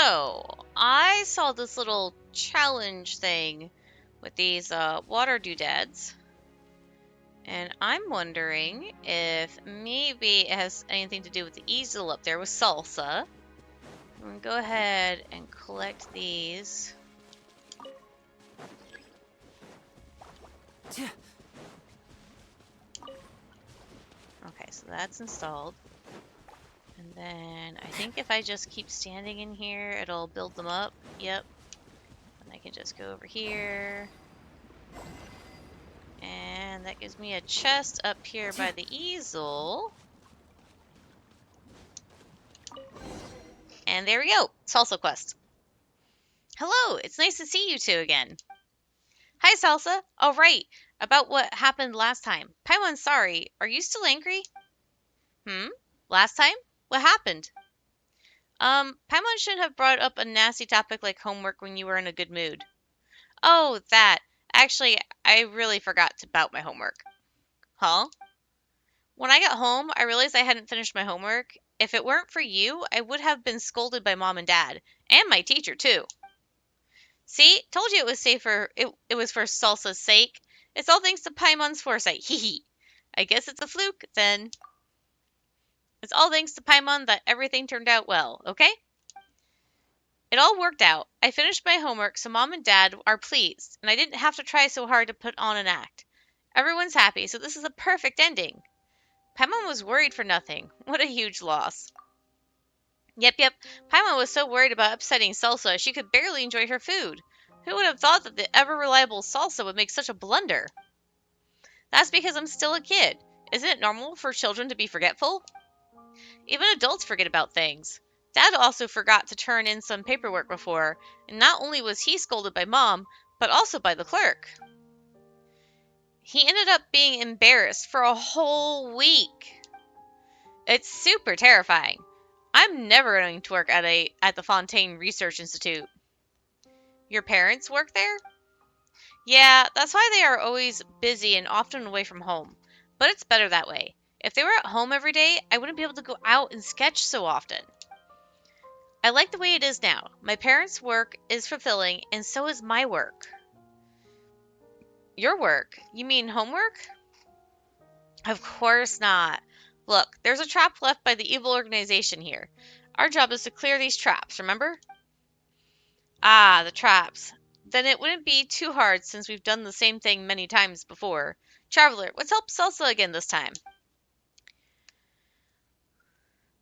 So, I saw this little challenge thing with these water doodads, and I'm wondering if maybe it has anything to do with the easel up there with salsa. I'm gonna go ahead and collect these. Okay, so that's installed. And then I think if I just keep standing in here, it'll build them up. Yep. And I can just go over here. And that gives me a chest up here by the easel. And there we go. Salsa quest. Hello, it's nice to see you two again. Hi, Salsa. Oh, right. About what happened last time. Paimon's sorry. Are you still angry? Last time? What happened? Paimon shouldn't have brought up a nasty topic like homework when you were in a good mood. Oh, that. Actually, I really forgot about my homework. Huh? When I got home, I realized I hadn't finished my homework. If it weren't for you, I would have been scolded by Mom and Dad. And my teacher, too. See? Told you it was safer. It was for Salsa's sake. It's all thanks to Paimon's foresight. Hee hee. I guess it's a fluke, then. It's all thanks to Paimon that everything turned out well, okay? It all worked out. I finished my homework, so Mom and Dad are pleased, and I didn't have to try so hard to put on an act. Everyone's happy, so this is a perfect ending. Paimon was worried for nothing. What a huge loss. Yep. Paimon was so worried about upsetting Salsa, she could barely enjoy her food. Who would have thought that the ever-reliable Salsa would make such a blunder? That's because I'm still a kid. Isn't it normal for children to be forgetful? Even adults forget about things. Dad also forgot to turn in some paperwork before, and not only was he scolded by Mom, but also by the clerk. He ended up being embarrassed for a whole week. It's super terrifying. I'm never going to work at the Fontaine Research Institute. Your parents work there? Yeah, that's why they are always busy and often away from home. But it's better that way. If they were at home every day, I wouldn't be able to go out and sketch so often. I like the way it is now. My parents' work is fulfilling, and so is my work. Your work? You mean homework? Of course not. Look, there's a trap left by the evil organization here. Our job is to clear these traps, remember? Ah, the traps. Then it wouldn't be too hard since we've done the same thing many times before. Traveler, let's help Salsa again this time.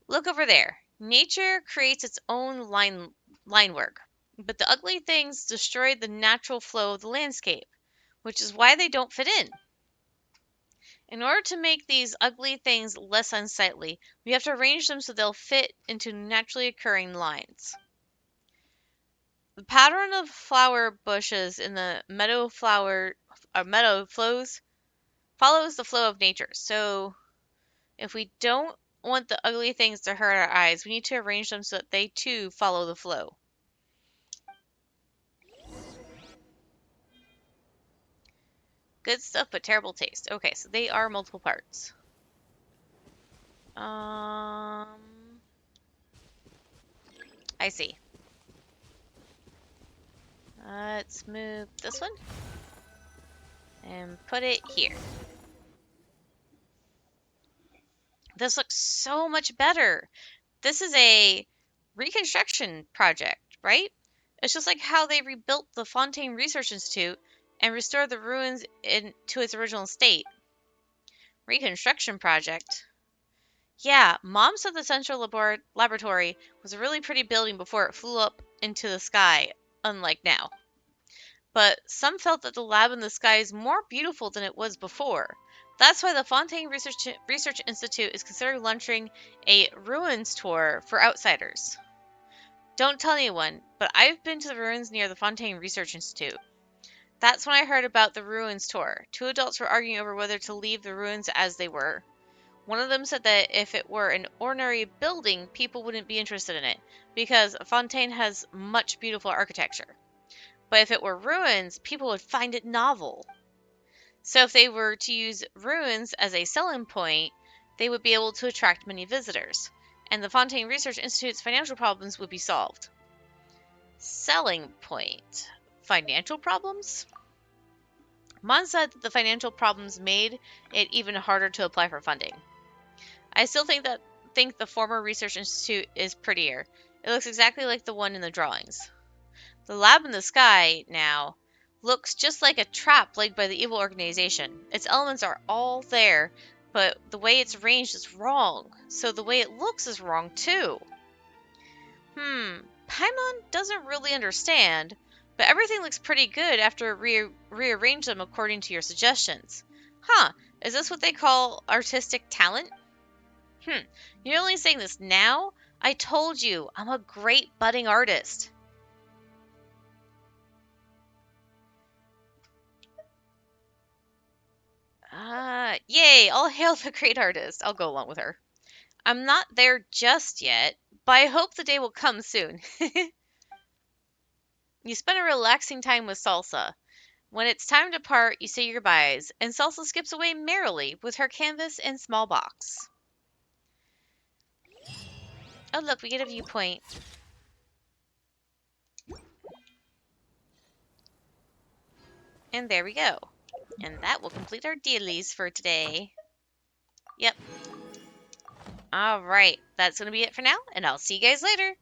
Look over there. Nature creates its own line work, but the ugly things destroy the natural flow of the landscape, which is why they don't fit in. In order to make these ugly things less unsightly, we have to arrange them so they'll fit into naturally occurring lines. The pattern of flower bushes in the meadow follows the flow of nature. So if we don't want the ugly things to hurt our eyes, we need to arrange them so that they too follow the flow. Good stuff, but terrible taste. Okay, so they are multiple parts. I see. Let's move this one and put it here. This looks so much better. This is a reconstruction project, right? It's just like how they rebuilt the Fontaine Research Institute and restored the ruins to its original state. Reconstruction project? Yeah, Mom said the Central Laboratory was a really pretty building before it flew up into the sky, unlike now. But some felt that the lab in the sky is more beautiful than it was before. That's why the Fontaine Research Institute is considering launching a ruins tour for outsiders. Don't tell anyone, but I've been to the ruins near the Fontaine Research Institute. That's when I heard about the ruins tour. Two adults were arguing over whether to leave the ruins as they were. One of them said that if it were an ordinary building, people wouldn't be interested in it, because Fontaine has much beautiful architecture. But if it were ruins, people would find it novel. So if they were to use ruins as a selling point, they would be able to attract many visitors, and the Fontaine Research Institute's financial problems would be solved. Selling point. Financial problems? Mon said that the financial problems made it even harder to apply for funding. I still think the former research institute is prettier. It looks exactly like the one in the drawings. The lab in the sky, now, looks just like a trap laid by the evil organization. Its elements are all there, but the way it's arranged is wrong, so the way it looks is wrong too. Paimon doesn't really understand, but everything looks pretty good after rearrange them according to your suggestions. Huh, is this what they call artistic talent? You're only saying this now? I told you, I'm a great budding artist. Yay, all hail the great artist. I'll go along with her. I'm not there just yet, but I hope the day will come soon. You spend a relaxing time with Salsa. When it's time to part, you say your goodbyes, and Salsa skips away merrily with her canvas and small box. Oh, look, we get a viewpoint. And there we go. And that will complete our dailies for today. Yep. All right, that's going to be it for now, and I'll see you guys later.